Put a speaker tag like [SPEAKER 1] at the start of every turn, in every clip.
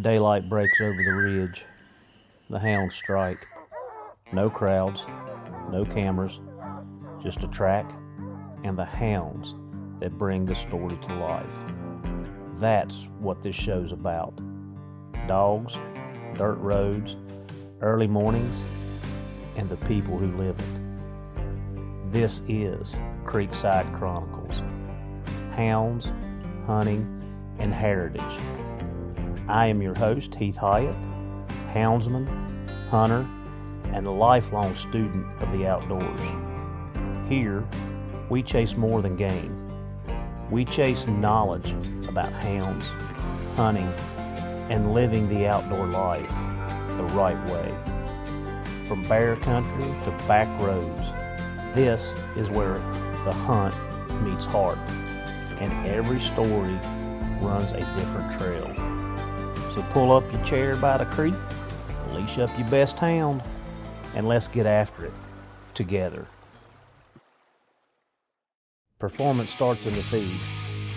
[SPEAKER 1] Daylight breaks over the ridge. The hounds strike. No crowds, no cameras, just a track and the hounds that bring the story to life. That's what this show's about. Dogs, dirt roads, early mornings, and the people who live it. This is Creekside Chronicles. Hounds, hunting, and heritage. I am your host, Heath Hyatt, houndsman, hunter, and a lifelong student of the outdoors. Here, we chase more than game. We chase knowledge about hounds, hunting, and living the outdoor life the right way. From bear country to back roads, this is where the hunt meets heart, and every story runs a different trail. So pull up your chair by the creek, leash up your best hound, and let's get after it together. Performance starts in the feed.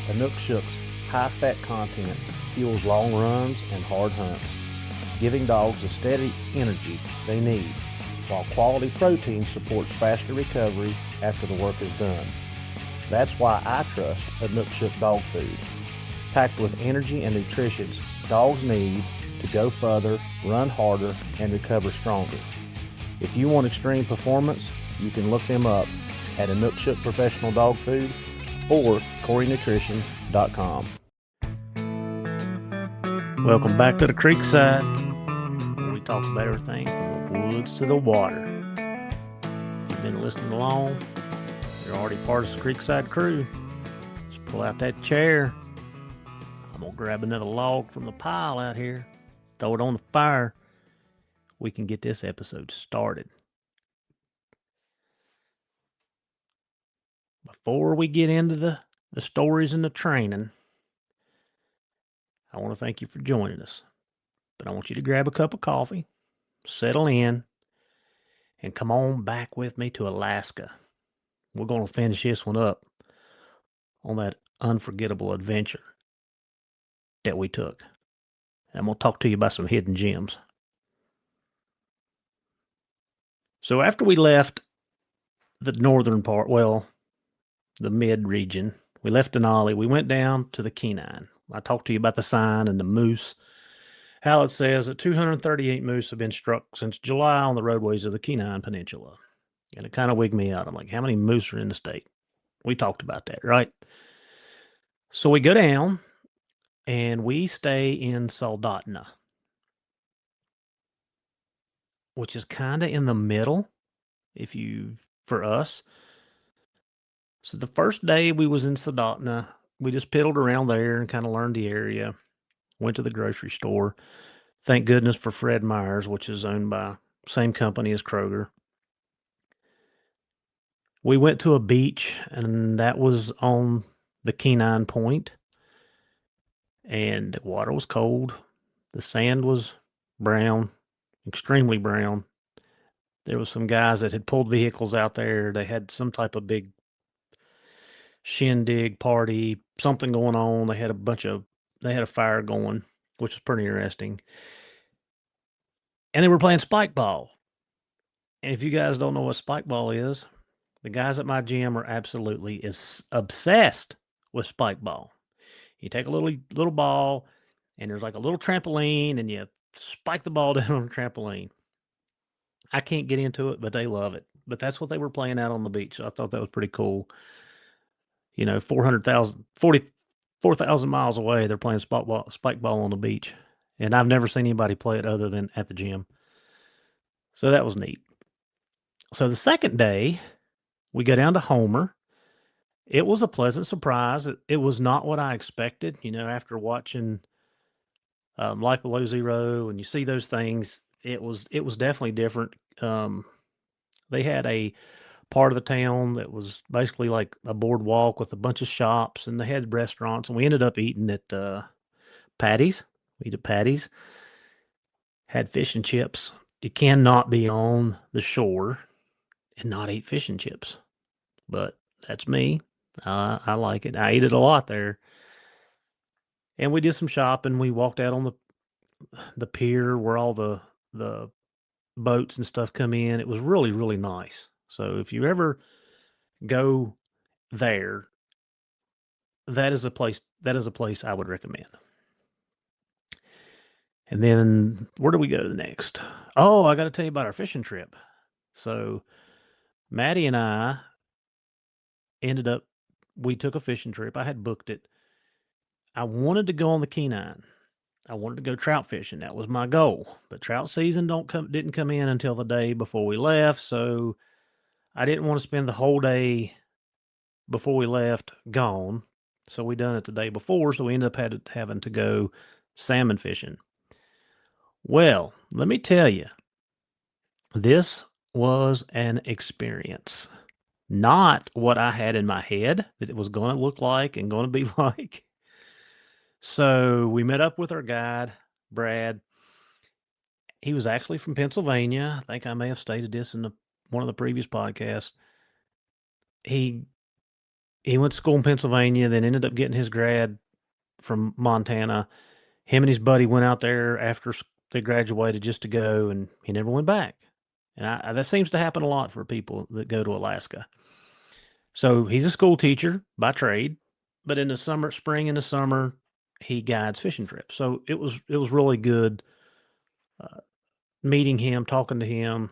[SPEAKER 1] Inukshuk's high-fat content fuels long runs and hard hunts, giving dogs the steady energy they need, while quality protein supports faster recovery after the work is done. That's why I trust Inukshuk dog food. Packed with energy and nutrition dogs need to go further, run harder, and recover stronger. If you want extreme performance, you can look them up at Inukshuk Professional Dog Food or CoreyNutrition.com. Welcome back to the Creekside, where we talk about everything from the woods to the water. If you've been listening along, you're already part of the Creekside crew. Just pull out that chair. I'm going to grab another log from the pile out here, throw it on the fire. We can get this episode started. Before we get into the stories and the training, I want to thank you for joining us. But I want you to grab a cup of coffee, settle in, and come on back with me to Alaska. We're going to finish this one up on that unforgettable adventure that we took. And I'm going to talk to you about some hidden gems. So after we left the northern part, the mid region, we left Denali, we went down to the Kenai. I talked to you about the sign and the moose, how it says that 238 moose have been struck since July on the roadways of the Kenai Peninsula. And it kind of wigged me out. I'm like, how many moose are in the state? We talked about that, right? So we go down and we stay in Soldotna, which is kind of in the middle, for us. So the first day we was in Soldotna, we just piddled around there and kind of learned the area. Went to the grocery store. Thank goodness for Fred Meyer's, which is owned by same company as Kroger. We went to a beach, and that was on the Kenai Point. And the water was cold. The sand was brown, extremely brown. There was some guys that had pulled vehicles out there. They had some type of big shindig party, something going on. They had a fire going, which was pretty interesting. And they were playing spike ball. And if you guys don't know what spike ball is, the guys at my gym are absolutely obsessed with spike ball. You take a little ball, and there's like a little trampoline, and you spike the ball down on the trampoline. I can't get into it, but they love it. But that's what they were playing out on the beach. So I thought that was pretty cool. 44,000 miles away, they're playing spike ball on the beach. And I've never seen anybody play it other than at the gym. So that was neat. So the second day, we go down to Homer. It was a pleasant surprise. It was not what I expected. After watching Life Below Zero, and you see those things, it was definitely different. They had a part of the town that was basically like a boardwalk with a bunch of shops, and they had restaurants, and we ended up eating at Patty's. We ate at Patty's. Had fish and chips. You cannot be on the shore and not eat fish and chips. But that's me. I like it. I ate it a lot there. And we did some shopping. We walked out on the pier where all the boats and stuff come in. It was really, really nice. So if you ever go there, that is a place I would recommend. And then where do we go next? Oh, I got to tell you about our fishing trip. So Maddie and I we took a fishing trip. I had booked it. I wanted to go on the Kenine. I wanted to go trout fishing. That was my goal. But trout season didn't come in until the day before we left. So I didn't want to spend the whole day before we left gone. So we done it the day before. So we ended up having to go salmon fishing. Well, let me tell you, this was an experience. Not what I had in my head that it was going to look like and going to be like. So we met up with our guide, Brad. He was actually from Pennsylvania. I think I may have stated this in one of the previous podcasts. He went to school in Pennsylvania, then ended up getting his grad from Montana. Him and his buddy went out there after they graduated just to go, and he never went back. And that seems to happen a lot for people that go to Alaska. So he's a school teacher by trade, but in the spring and the summer, he guides fishing trips. So it was really good meeting him, talking to him,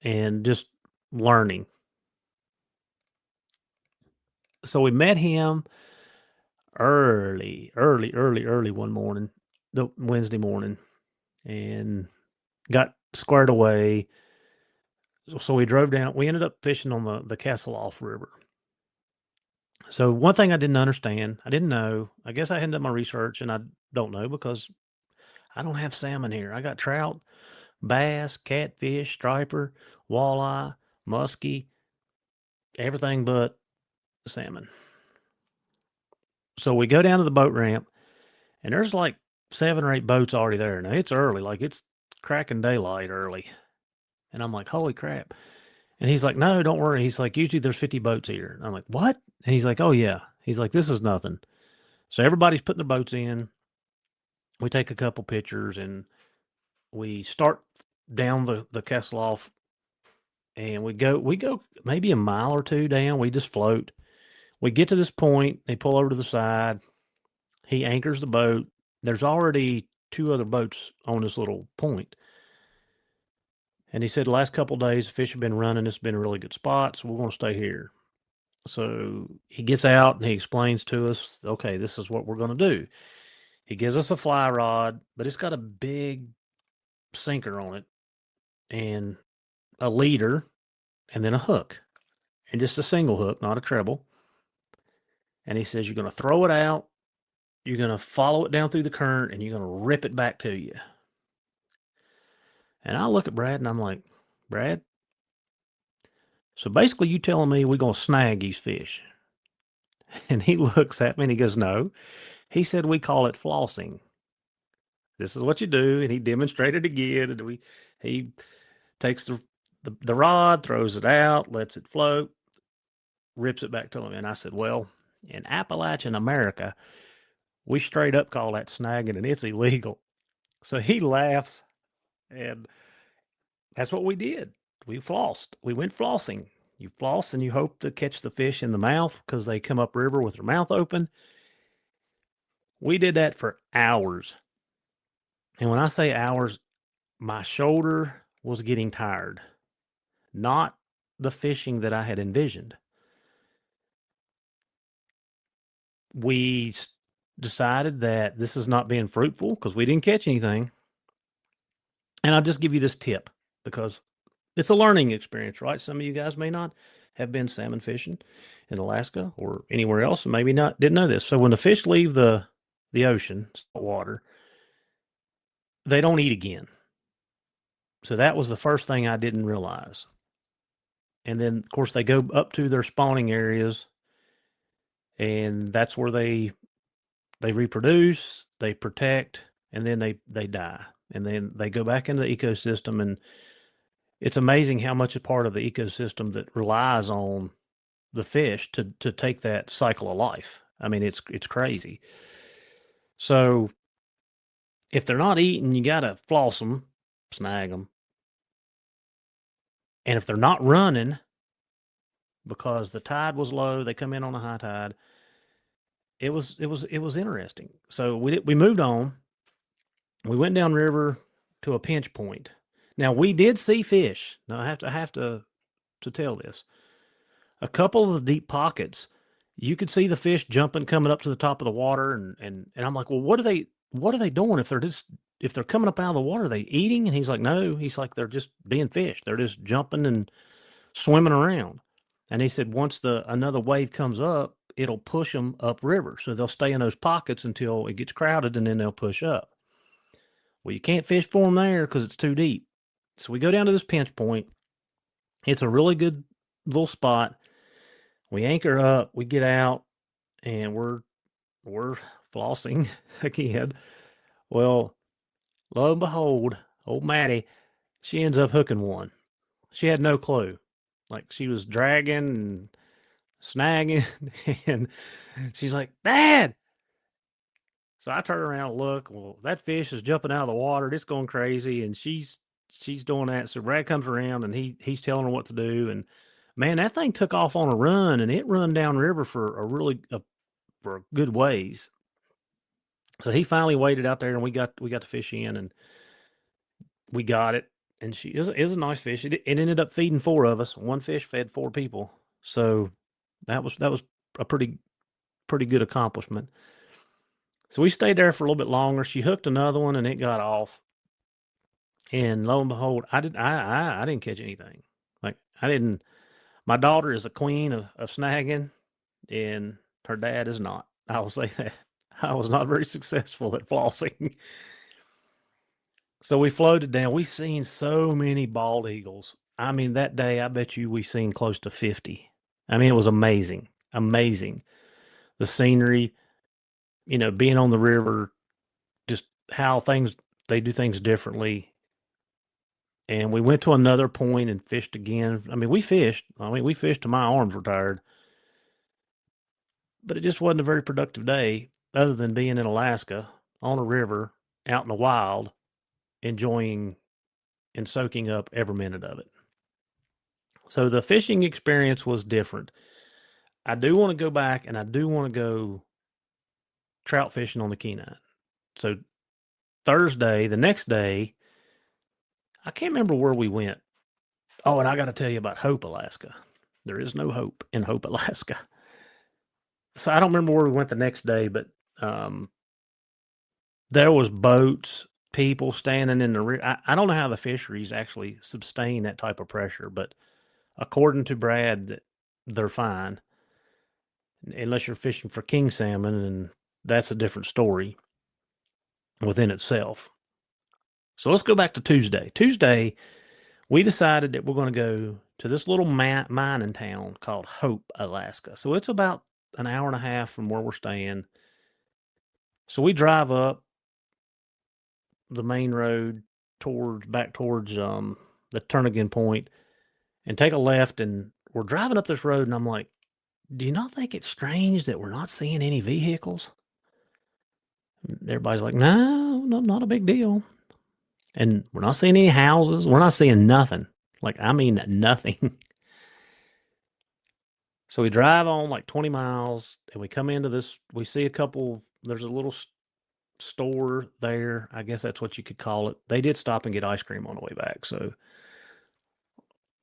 [SPEAKER 1] and just learning. So we met him early one morning, the Wednesday morning, and got squared away. So we drove down. We ended up fishing on the Castleoff River. So one thing I didn't understand, I didn't know. I guess I hadn't done my research, and I don't know because I don't have salmon here. I got trout, bass, catfish, striper, walleye, muskie, everything but salmon. So we go down to the boat ramp, and there's like 7 or 8 boats already there. Now it's early, like it's cracking daylight early. And I'm like, holy crap. And he's like, no, don't worry. He's like, usually there's 50 boats here. And I'm like, what? And he's like, oh yeah. He's like, this is nothing. So everybody's putting their boats in. We take a couple pictures and we start down the Kessloff, and we go maybe a mile or two down. We just float. We get to this point. They pull over to the side. He anchors the boat. There's already 2 other boats on this little point. And he said the last couple of days, the fish have been running. It's been a really good spot, so we're going to stay here. So he gets out and he explains to us, okay, this is what we're going to do. He gives us a fly rod, but it's got a big sinker on it and a leader and then a hook. And just a single hook, not a treble. And he says, you're going to throw it out, you're going to follow it down through the current, and you're going to rip it back to you. And I look at Brad and I'm like, Brad, so basically you telling me we're going to snag these fish? And he looks at me and he goes, no. He said, we call it flossing. This is what you do. And he demonstrated again. And he takes the rod, throws it out, lets it float, rips it back to him. And I said, well, in Appalachian America, we straight up call that snagging, and it's illegal. So he laughs, and that's what we did. We flossed. We went flossing. You floss and you hope to catch the fish in the mouth because they come upriver with their mouth open. We did that for hours. And when I say hours, my shoulder was getting tired. Not the fishing that I had envisioned. We decided that this is not being fruitful because we didn't catch anything. And I'll just give you this tip because it's a learning experience, right? Some of you guys may not have been salmon fishing in Alaska or anywhere else and maybe didn't know this. So when the fish leave the ocean, salt water, they don't eat again. So that was the first thing I didn't realize. And then, of course, they go up to their spawning areas, and that's where they reproduce, they protect, and then they die. And then they go back into the ecosystem, and it's amazing how much a part of the ecosystem that relies on the fish to take that cycle of life. I mean, it's crazy. So if they're not eating, you got to floss them, snag them. And if they're not running, because the tide was low, they come in on a high tide. It was interesting. So we moved on. We went down river to a pinch point. Now we did see fish. Now I have to tell this. A couple of the deep pockets, you could see the fish jumping, coming up to the top of the water, and I'm like, well, what are they doing if they're coming up out of the water? Are they eating? And he's like, no. He's like, they're just being fish. They're just jumping and swimming around. And he said once another wave comes up, it'll push them upriver. So they'll stay in those pockets until it gets crowded, and then they'll push up. Well, you can't fish for them there because it's too deep. So we go down to this pinch point. It's a really good little spot. We anchor up, we get out, and we're flossing again. Well, lo and behold, old Maddie, she ends up hooking one. She had no clue. Like, she was dragging and snagging, and she's like, Dad! So I turn around and look. Well, that fish is jumping out of the water. It's going crazy, and she's doing that. So Brad comes around, and he's telling her what to do. And man, that thing took off on a run, and it run down river for for a good ways. So he finally waded out there, and we got the fish in, and we got it. And it was a nice fish. It ended up feeding 4 of us. One fish fed 4 people. So that was a pretty good accomplishment. So we stayed there for a little bit longer. She hooked another one, and it got off. And lo and behold, I didn't catch anything. Like, I didn't. My daughter is a queen of snagging, and her dad is not. I will say that. I was not very successful at flossing. So we floated down. We seen so many bald eagles. I mean, that day, I bet you we seen close to 50. I mean, it was amazing. Amazing. The scenery, being on the river, just how they do things differently. And we went to another point and fished again. I mean, we fished till my arms were tired. But it just wasn't a very productive day, other than being in Alaska on a river, out in the wild, enjoying and soaking up every minute of it. So the fishing experience was different. I do want to go back, and I do want to go trout fishing on the Kenai. So Thursday, the next day, I can't remember where we went. Oh, and I got to tell you about Hope, Alaska. There is no hope in Hope, Alaska. So I don't remember where we went the next day, but there was boats, people standing in the river. I don't know how the fisheries actually sustain that type of pressure, but according to Brad, they're fine. Unless you're fishing for king salmon, and that's a different story within itself. So let's go back to Tuesday. Tuesday, we decided that we're going to go to this little mining town called Hope, Alaska. So it's about an hour and a half from where we're staying. So we drive up the main road back towards the Turnagain Point, and take a left, and we're driving up this road, and I'm like, do you not think it's strange that we're not seeing any vehicles? And everybody's like, no, not a big deal. And we're not seeing any houses. We're not seeing nothing. Like, I mean, nothing. So we drive on like 20 miles, and we come into this. We see there's a little store there. I guess that's what you could call it. They did stop and get ice cream on the way back. So,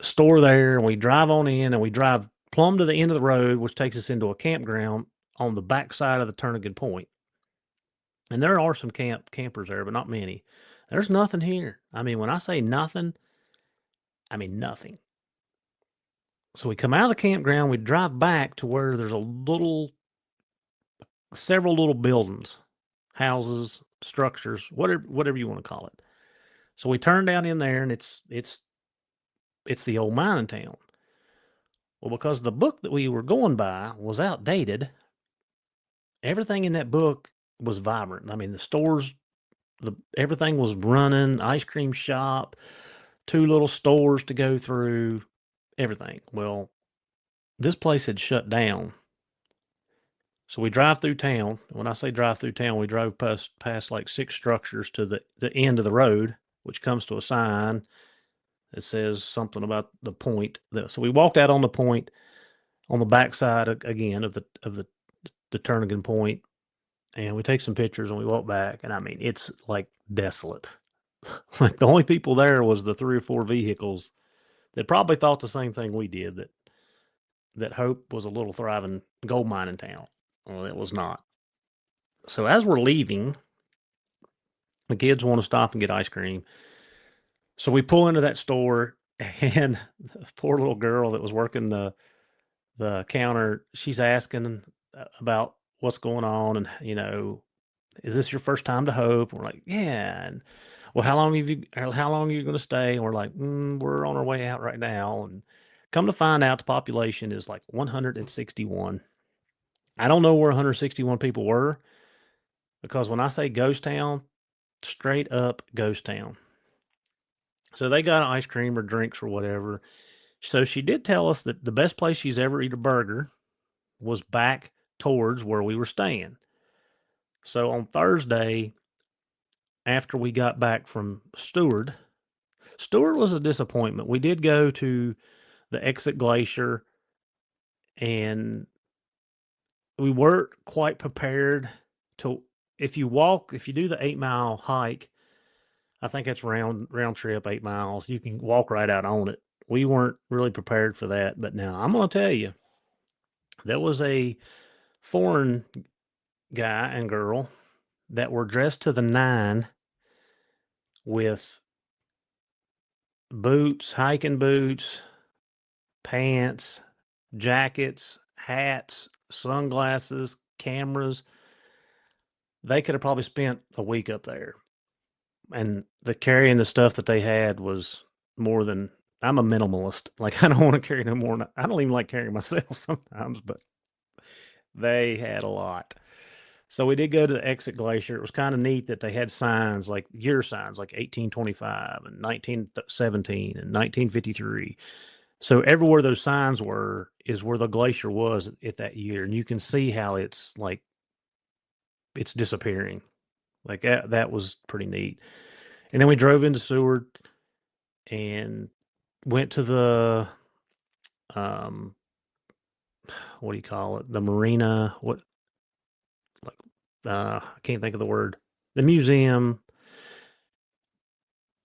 [SPEAKER 1] store there, and we drive on in, and we drive plumb to the end of the road, which takes us into a campground on the back side of the Turnagain Point. And there are some campers there, but not many. There's nothing here. I mean, when I say nothing, I mean nothing. So we come out of the campground, we drive back to where there's several little buildings, houses, structures, whatever you want to call it. So we turn down in there, and it's the old mining town. Well, because the book that we were going by was outdated, everything in that book was vibrant. I mean, the stores, everything was running, ice cream shop, 2 little stores to go through, everything. Well, this place had shut down. So we drive through town. When I say drive through town, we drove past like 6 structures to the end of the road, which comes to a sign that says something about the point. So we walked out on the point on the backside again of the Turnagain Point, and we take some pictures and we walk back. And I mean, it's like desolate. Like the only people there was the 3 or 4 vehicles that probably thought the same thing we did, that Hope was a little thriving gold mining town. Well, it was not. So as we're leaving, the kids want to stop and get ice cream. So we pull into that store, and the poor little girl that was working the counter, she's asking about what's going on, and is this your first time to Hope? We're like, yeah. And well, how long are you going to stay? And we're like, we're on our way out right now. And come to find out, the population is like 161. I don't know where 161 people were, because when I say ghost town, straight up ghost town. So they got ice cream or drinks or whatever. So she did tell us that the best place she's ever eaten a burger was back towards where we were staying. So on Thursday, after we got back from Stewart was a disappointment. We did go to the Exit Glacier, and we weren't quite prepared to. If you do the 8-mile hike, I think it's round trip 8 miles. You can walk right out on it. We weren't really prepared for that, but now I'm going to tell you, there was a foreign guy and girl that were dressed to the nine with boots, hiking boots, pants, jackets, hats, sunglasses, cameras. They could have probably spent a week up there. And the carrying the stuff that they had was more than. I'm a minimalist. Like, I don't want to carry no more. I don't even like carrying myself sometimes, but they had a lot. So we did go to the Exit Glacier. It was kind of neat that they had signs, like year signs, like 1825 and 1917 and 1953. So everywhere those signs were is where the glacier was at that year. And you can see how it's disappearing. Like that was pretty neat. And then we drove into Seward and went to the, what do you call it? The marina. I can't think of the word. The museum.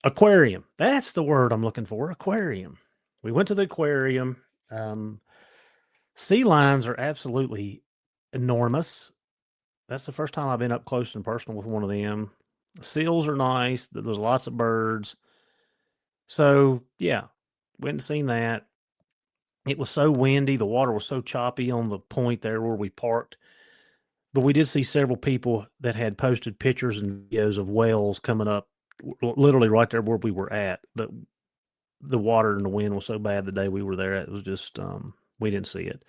[SPEAKER 1] Aquarium. That's the word I'm looking for. Aquarium. We went to the aquarium. Sea lions are absolutely enormous. That's the first time I've been up close and personal with one of them. Seals are nice. There's lots of birds. So, yeah, went and seen that. It was so windy. The water was so choppy on the point there where we parked. But we did see several people that had posted pictures and videos of whales coming up literally right there where we were at. But the water and the wind was so bad the day we were there. It was just, we didn't see it.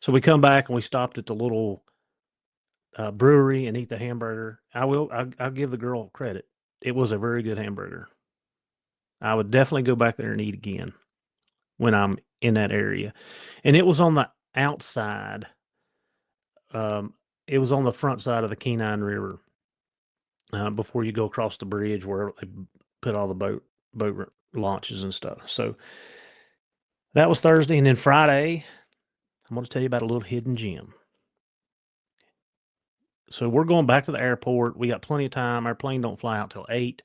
[SPEAKER 1] So we come back and we stopped at the little brewery and eat the hamburger. I'll give the girl credit. It was a very good hamburger. I would definitely go back there and eat again when I'm in that area. And it was on the outside. It was on the front side of the Kenine River before you go across the bridge where they put all the boat launches and stuff. So that was Thursday. And then Friday, I'm going to tell you about a little hidden gem. So we're going back to the airport. We got plenty of time. Our plane don't fly out till 8.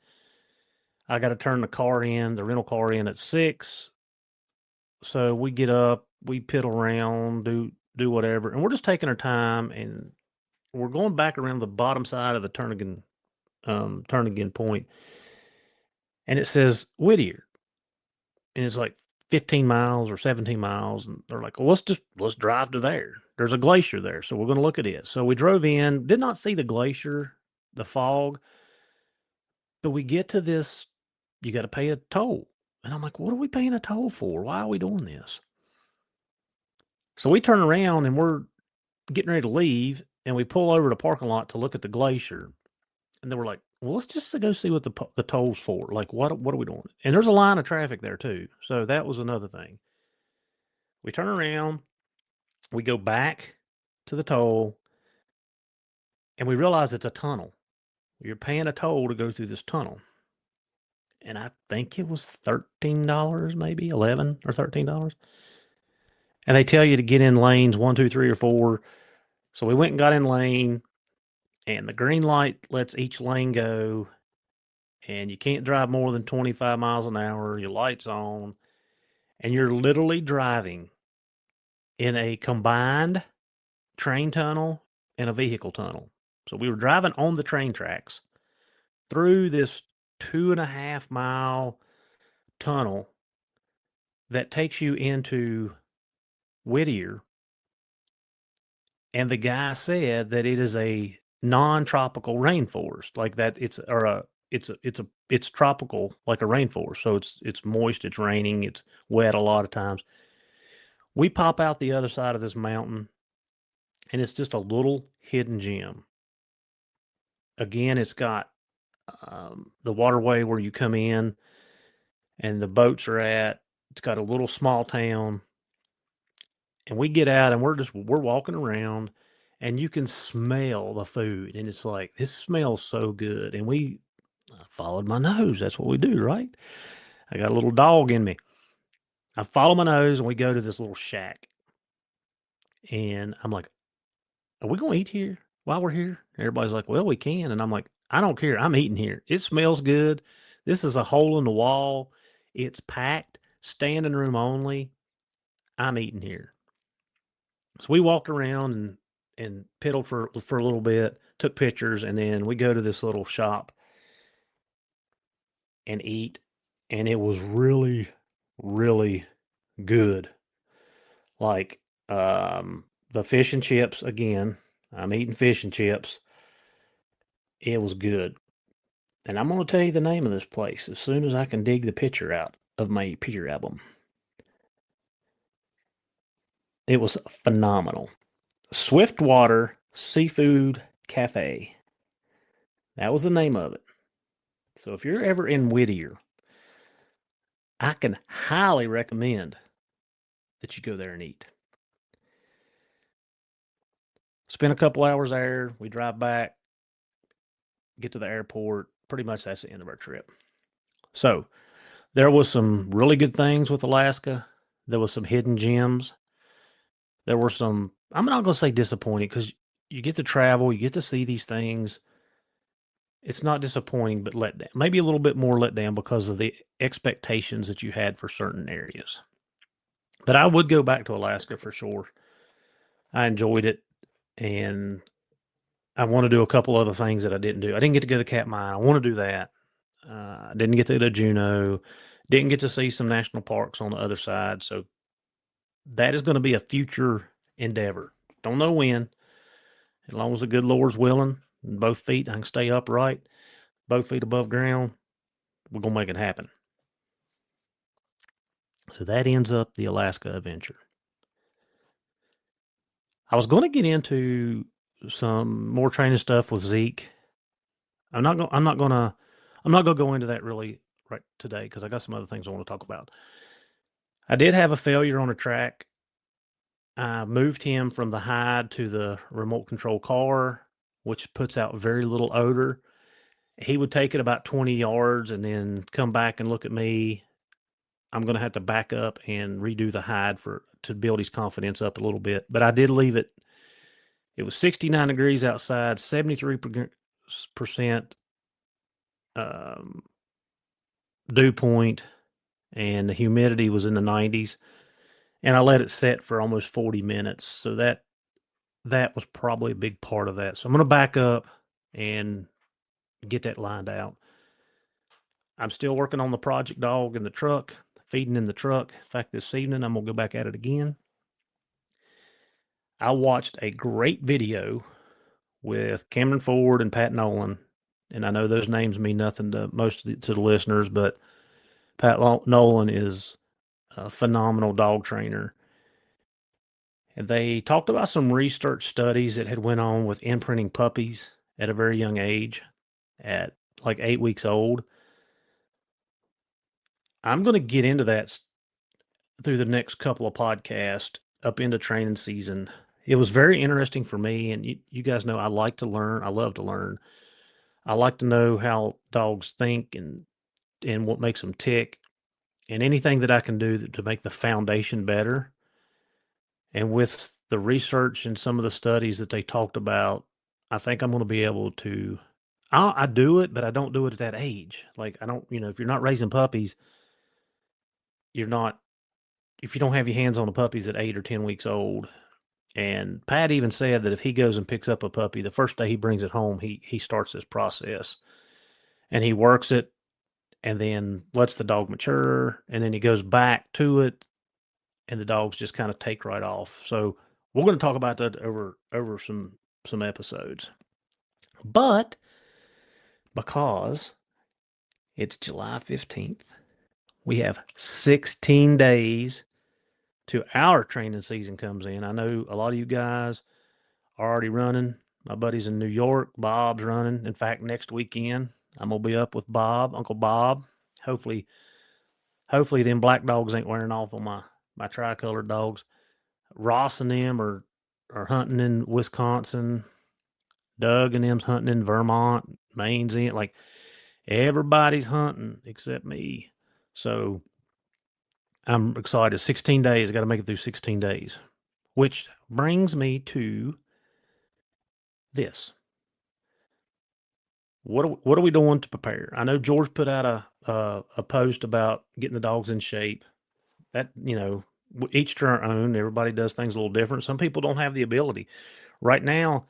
[SPEAKER 1] I got to turn the rental car in at 6. So we get up, we piddle around, do whatever. And we're just taking our time, and we're going back around the bottom side of the Turnagain Point. And it says Whittier. And it's like 15 miles or 17 miles. And they're like, well, let's drive to there. There's a glacier there. So we're going to look at it. So we drove in, did not see the glacier, the fog. But we get to this, you got to pay a toll. And I'm like, what are we paying a toll for? Why are we doing this? So we turn around and we're getting ready to leave, and we pull over to the parking lot to look at the glacier. And then we're like, well, let's just go see what the toll's for. Like, what are we doing? And there's a line of traffic there too. So that was another thing. We turn around, we go back to the toll, And we realized it's a tunnel. You're paying a toll to go through this tunnel. And I think it was $13, maybe 11 or $13. And they tell you to get in lanes 1, 2, 3, or 4. So we went and got in lane, and the green light lets each lane go, and you can't drive more than 25 miles an hour. Your light's on, and you're literally driving in a combined train tunnel and a vehicle tunnel. So we were driving on the train tracks through this 2.5-mile tunnel that takes you into Whittier. And the guy said that it is a non-tropical rainforest, like that. It's tropical, like a rainforest. So it's moist, it's raining, it's wet a lot of times. We pop out the other side of this mountain, and it's just a little hidden gem. Again, it's got the waterway where you come in and the boats are at. It's got a little small town. And we get out and we're walking around, and you can smell the food. And it's like, this smells so good. And I followed my nose. That's what we do, right? I got a little dog in me. I follow my nose, and we go to this little shack. And I'm like, are we going to eat here while we're here? Everybody's like, well, we can. And I'm like, I don't care. I'm eating here. It smells good. This is a hole in the wall. It's packed, standing room only. I'm eating here. So we walked around and piddled for a little bit, took pictures, and then we go to this little shop and eat. And it was really, really good. Like the fish and chips, again, I'm eating fish and chips. It was good. And I'm going to tell you the name of this place as soon as I can dig the picture out of my picture album. It was phenomenal. Swiftwater Seafood Cafe. That was the name of it. So if you're ever in Whittier, I can highly recommend that you go there and eat. Spend a couple hours there. We drive back, get to the airport. Pretty much that's the end of our trip. So there was some really good things with Alaska. There was some hidden gems. There were some, I'm not going to say disappointing, because you get to travel, you get to see these things. It's not disappointing, but let down. Maybe a little bit more let down because of the expectations that you had for certain areas. But I would go back to Alaska for sure. I enjoyed it, and I want to do a couple other things that I didn't do. I didn't get to go to Katmai. I want to do that. I didn't get to go to Juneau. Didn't get to see some national parks on the other side. So that is going to be a future endeavor. Don't know when. As long as the good Lord's willing, and both feet, I can stay upright, both feet above ground, we're going to make it happen. So that ends up the Alaska adventure. I was going to get into some more training stuff with Zeke. I'm not going to go into that really right today, because I got some other things I want to talk about. I did have a failure on a track. I moved him from the hide to the remote control car, which puts out very little odor. He would take it about 20 yards and then come back and look at me. I'm going to have to back up and redo the hide to build his confidence up a little bit. But I did leave it. It was 69 degrees outside, 73% dew point, and the humidity was in the 90s. And I let it set for almost 40 minutes. So that was probably a big part of that. So I'm going to back up and get that lined out. I'm still working on the project dog in the truck, feeding in the truck. In fact, this evening, I'm going to go back at it again. I watched a great video with Cameron Ford and Pat Nolan. And I know those names mean nothing to to the listeners, but Pat Nolan is a phenomenal dog trainer. And they talked about some research studies that had went on with imprinting puppies at a very young age, at like 8 weeks old. I'm going to get into that through the next couple of podcasts up into training season. it was very interesting for me. And you guys know I like to learn. I love to learn. I like to know how dogs think and what makes them tick, and anything that I can do to make the foundation better. And with the research and some of the studies that they talked about, I think I'm going to be able to. I do it, but I don't do it at that age. Like I don't, if you're not raising puppies, you're not. If you don't have your hands on the puppies at 8 or 10 weeks old, and Pat even said that if he goes and picks up a puppy, the first day he brings it home, he starts this process, and he works it, and then lets the dog mature, and then he goes back to it, and the dogs just kind of take right off. So we're going to talk about that over some episodes. But because it's July 15th, we have 16 days to our training season comes in. I know a lot of you guys are already running. My buddy's in New York. Bob's running. In fact, next weekend, I'm going to be up with Bob, Uncle Bob. Hopefully them black dogs ain't wearing off on my tricolored dogs. Ross and them are hunting in Wisconsin. Doug and them's hunting in Vermont. Maine's in. Like, everybody's hunting except me. So I'm excited. 16 days. I got to make it through 16 days. Which brings me to this. What are we doing to prepare? I know George put out a post about getting the dogs in shape. That, each to our own. Everybody does things a little different. Some people don't have the ability. Right now,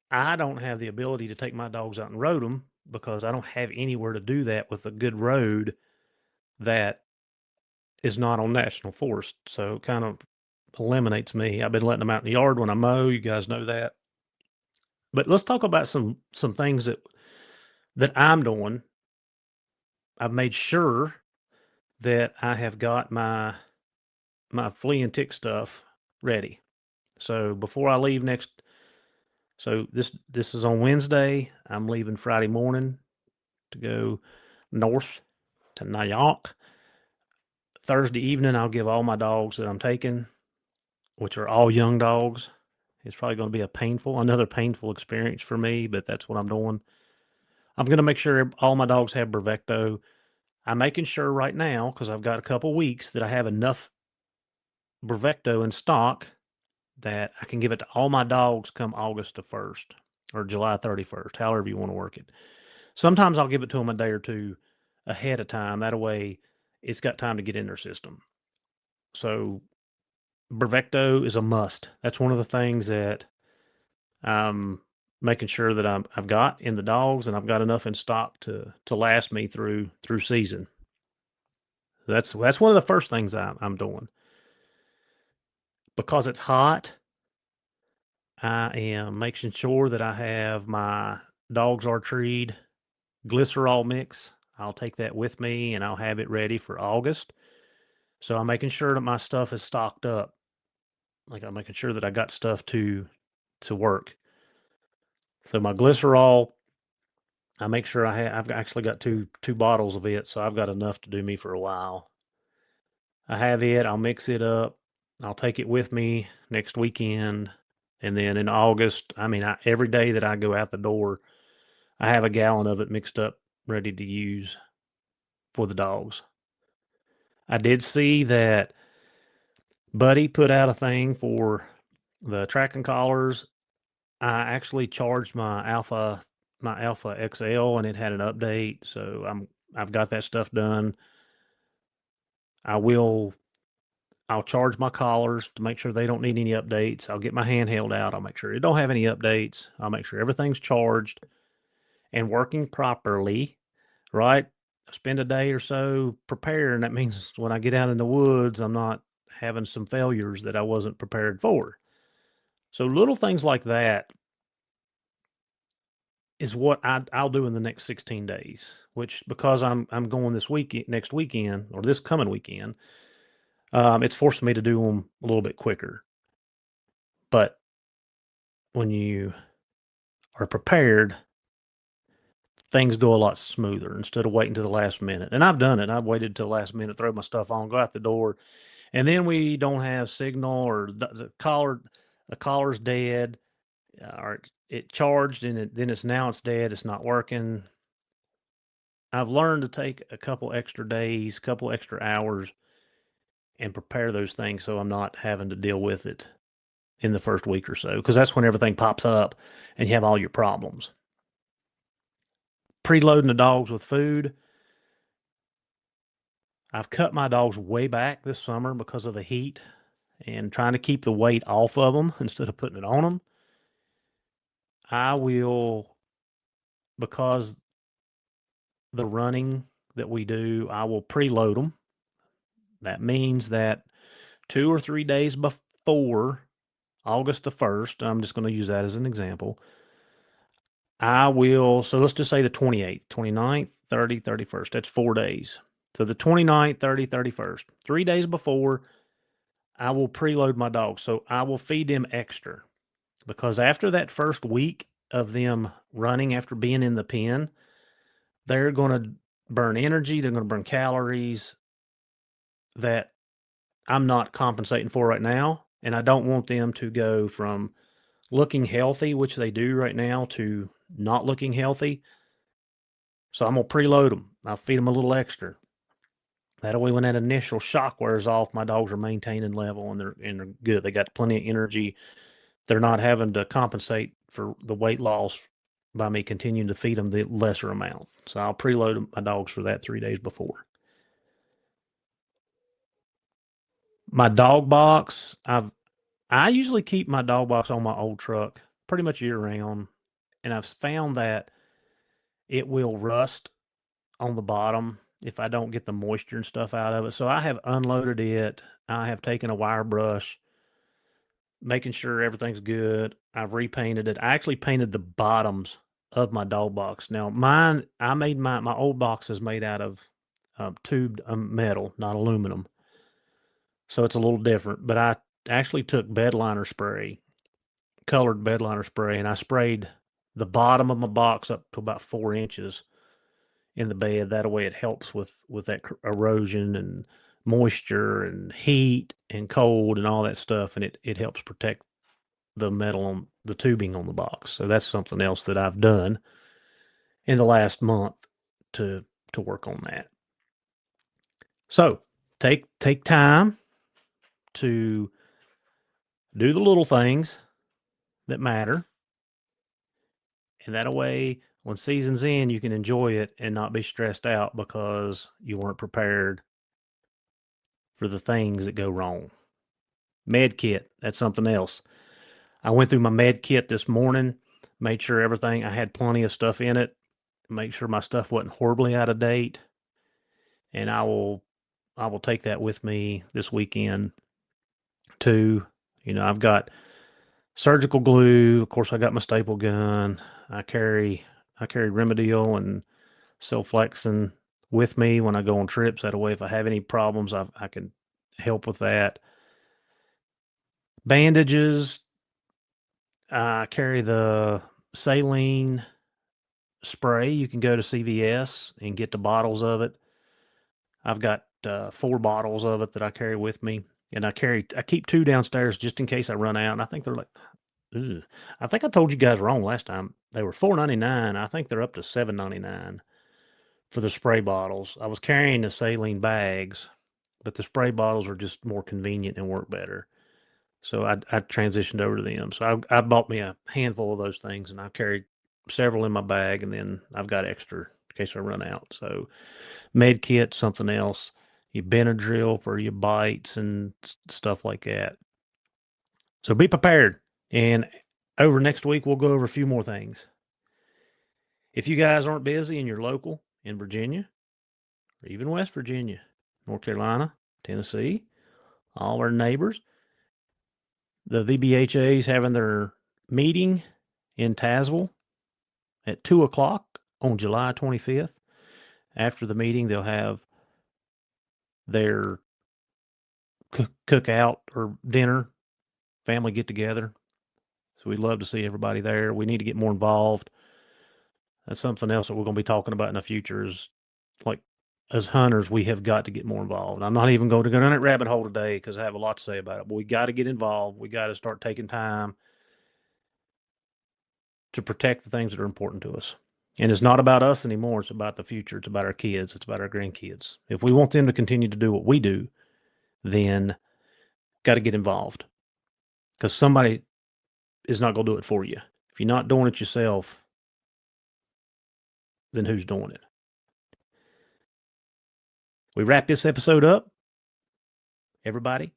[SPEAKER 1] I don't have the ability to take my dogs out and road them because I don't have anywhere to do that with a good road that is not on national forest. So it kind of eliminates me. I've been letting them out in the yard when I mow. You guys know that. But let's talk about some things that I'm doing. I've made sure that I have got my flea and tick stuff ready. So before I leave this is on Wednesday. I'm leaving Friday morning to go north to Nyack. Thursday evening, I'll give all my dogs that I'm taking, which are all young dogs. It's probably going to be another painful experience for me, but that's what I'm doing. I'm going to make sure all my dogs have Bravecto. I'm making sure right now, because I've got a couple weeks, that I have enough Bravecto in stock that I can give it to all my dogs come August the 1st or July 31st, however you want to work it. Sometimes I'll give it to them a day or two ahead of time. That way it's got time to get in their system. So Bravecto is a must. That's one of the things that I'm making sure that I've got in the dogs, and I've got enough in stock to last me through season. That's one of the first things I'm doing. Because it's hot, I am making sure that I have my Dogs Are Treed glycerol mix. I'll take that with me, and I'll have it ready for August. So I'm making sure that my stuff is stocked up. Like, I'm making sure that I got stuff to work. So my glycerol, I make sure I've actually got two bottles of it, so I've got enough to do me for a while. I have it. I'll mix it up. I'll take it with me next weekend. And then in August, every day that I go out the door, I have a gallon of it mixed up, ready to use for the dogs. I did see that Buddy put out a thing for the tracking collars. I actually charged my Alpha XL, and it had an update. So I've got that stuff done. I'll charge my collars to make sure they don't need any updates. I'll get my handheld out. I'll make sure it don't have any updates. I'll make sure everything's charged and working properly, right? Spend a day or so preparing. That means when I get out in the woods, I'm not having some failures that I wasn't prepared for. So little things like that is what I'll do in the next 16 days, which, because I'm going next weekend, or this coming weekend, it's forcing me to do them a little bit quicker. But when you are prepared, things go a lot smoother instead of waiting to the last minute. And I've done it. I've waited till the last minute, throw my stuff on, go out the door, and then we don't have signal, or the collar. the collar's dead, or it charged and then it's dead. It's not working. I've learned to take a couple extra days, couple extra hours, and prepare those things so I'm not having to deal with it in the first week or so, because that's when everything pops up and you have all your problems. Preloading the dogs with food. I've cut my dogs way back this summer because of the heat and trying to keep the weight off of them instead of putting it on them. I will, because the running that we do, I will preload them. That means that 2 or 3 days before August the 1st, I'm just going to use that as an example, I will, so let's just say the 28th, 29th, 30th, 31st. That's 4 days. So the 29th, 30th, 31st, 3 days before, I will preload my dogs. So I will feed them extra, because after that first week of them running, after being in the pen, they're going to burn energy. They're going to burn calories that I'm not compensating for right now. And I don't want them to go from looking healthy, which they do right now, to not looking healthy. So I'm going to preload them. I'll feed them a little extra. That way, when that initial shock wears off, my dogs are maintaining level and they're good. They got plenty of energy. They're not having to compensate for the weight loss by me continuing to feed them the lesser amount. So I'll preload my dogs for that 3 days before. My dog box, I usually keep my dog box on my old truck pretty much year round, and I've found that it will rust on the bottom if I don't get the moisture and stuff out of it. So I have unloaded it. I have taken a wire brush, making sure everything's good. I've repainted it. I actually painted the bottoms of my dog box. Now I made my old box is made out of tubed metal, not aluminum. So it's a little different, but I actually took bed liner spray, colored bed liner spray, and I sprayed the bottom of my box up to about 4 inches in the bed. That way it helps with that erosion and moisture and heat and cold and all that stuff. And it helps protect the metal on the tubing on the box. So that's something else that I've done in the last month to work on that. So take time to do the little things that matter. And that way, when season's in, you can enjoy it and not be stressed out because you weren't prepared for the things that go wrong. Med kit, that's something else. I went through my med kit this morning, made sure everything, I had plenty of stuff in it, make sure my stuff wasn't horribly out of date. And I will take that with me this weekend too. I've got surgical glue. Of course, I got my staple gun. I carry Remedial and Sulflexin with me when I go on trips. That way, if I have any problems, I can help with that. Bandages. I carry the saline spray. You can go to CVS and get the bottles of it. I've got 4 bottles of it that I carry with me, and I keep 2 downstairs just in case I run out. And I think they're like, I think I told you guys wrong last time. They were $4.99. I think they're up to $7.99 for the spray bottles. I was carrying the saline bags, but the spray bottles are just more convenient and work better. So I transitioned over to them. So I bought me a handful of those things, and I carried several in my bag, and then I've got extra in case I run out. So med kit, something else, your Benadryl for your bites and stuff like that. So be prepared. And over next week, we'll go over a few more things. If you guys aren't busy and you're local in Virginia, or even West Virginia, North Carolina, Tennessee, all our neighbors, the VBHA is having their meeting in Tazewell at 2 o'clock on July 25th. After the meeting, they'll have their cookout or dinner, family get together. So we'd love to see everybody there. We need to get more involved. That's something else that we're going to be talking about in the future, is like as hunters, we have got to get more involved. I'm not even going to go down that rabbit hole today because I have a lot to say about it, but we got to get involved. We got to start taking time to protect the things that are important to us. And it's not about us anymore. It's about the future. It's about our kids. It's about our grandkids. If we want them to continue to do what we do, then got to get involved, because somebody is not going to do it for you. If you're not doing it yourself, then who's doing it? We wrap this episode up. Everybody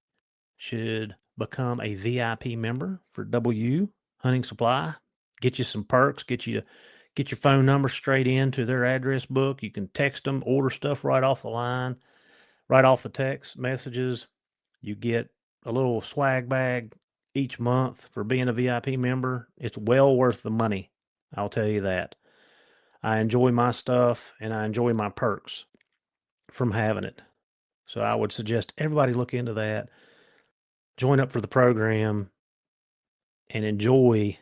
[SPEAKER 1] should become a VIP member for WU Hunting Supply. Get you some perks. Get your phone number straight into their address book. You can text them, order stuff right off the line, right off the text messages. You get a little swag bag each month for being a VIP member. It's well worth the money. I'll tell you that. I enjoy my stuff and I enjoy my perks from having it. So I would suggest everybody look into that, join up for the program, and enjoy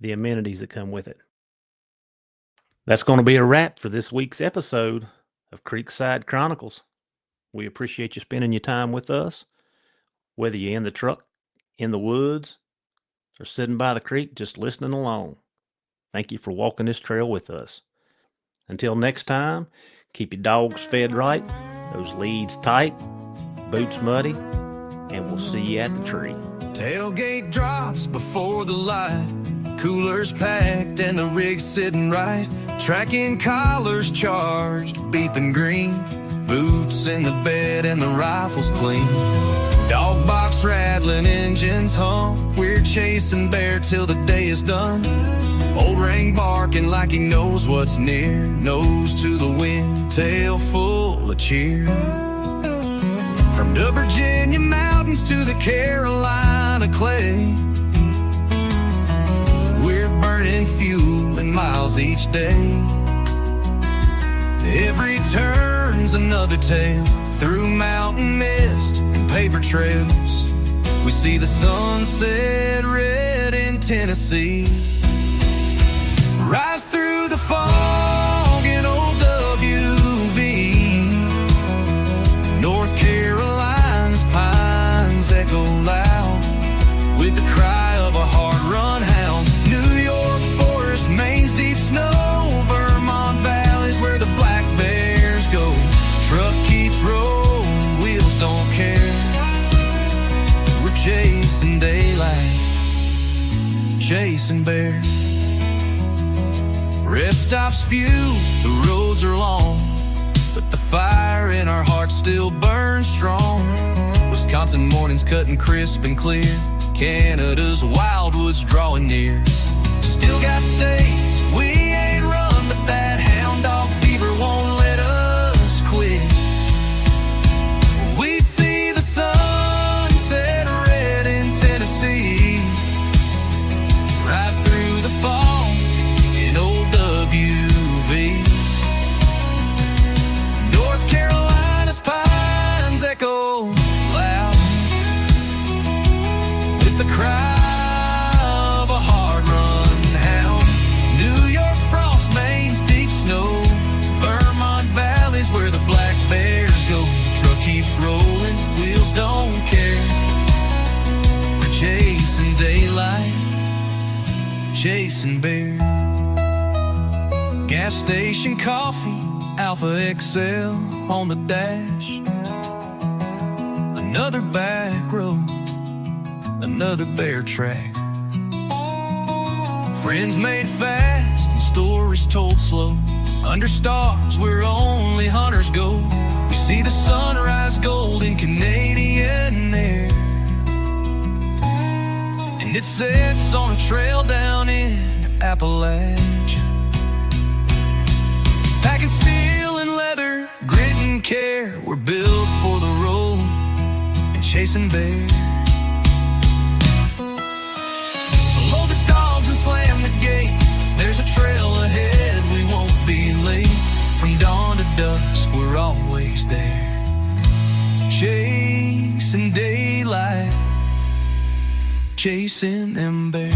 [SPEAKER 1] the amenities that come with it. That's going to be a wrap for this week's episode of Creekside Chronicles. We appreciate you spending your time with us, whether you're in the truck, in the woods, or sitting by the creek just listening along. Thank you for walking this trail with us. Until next time, keep your dogs fed right, those leads tight, boots muddy, and we'll see you at the tree.
[SPEAKER 2] Tailgate drops before the light, coolers packed and the rig sitting right, tracking collars charged, beeping green, boots in the bed and the rifle's clean. Dog box rattling, engines hum, we're chasing bear till the day is done. Old ring barking like he knows what's near, nose to the wind, tail full of cheer. From the Virginia mountains to the Carolina clay, we're burning fuel and miles each day. Every turn's another tale, through mountain mist and paper trails. We see the sunset red in Tennessee, rise through the fog in old WV. North Carolina's pines echo loud with the cry of a hard-run hound. New York forest, Maine's deep snow, Vermont valleys where the black bears go. Truck keeps rolling, wheels don't care. We're chasing daylight, chasing bear. Rest stops few, the roads are long, but the fire in our hearts still burns strong. Wisconsin mornings cutting crisp and clear, Canada's wildwoods drawing near. Still got states we ain't run, but that hound dog fever won't let us quit. We see the sunset red in Tennessee, rise through the fog in old WV. North Carolina's pines echo loud with the cry of a hard-run hound. New York frost, Maine's deep snow, Vermont valleys where the black bears go. Truck keeps rolling, wheels don't care. We're chasing daylight, chasing bear. Gas station coffee, Alpha XL on the dash. Another back road, another bear track. Friends made fast and stories told slow. Under stars where only hunters go. We see the sunrise gold in Canadian air, and it sets on a trail down in Appalachia. Packing steel and leather, grit and care. We're built for the road and chasing bear. So load the dogs and slam the gate. There's a trail ahead, we won't be late. From dawn to dusk, we're always there. Chasing daylight, chasing them bears.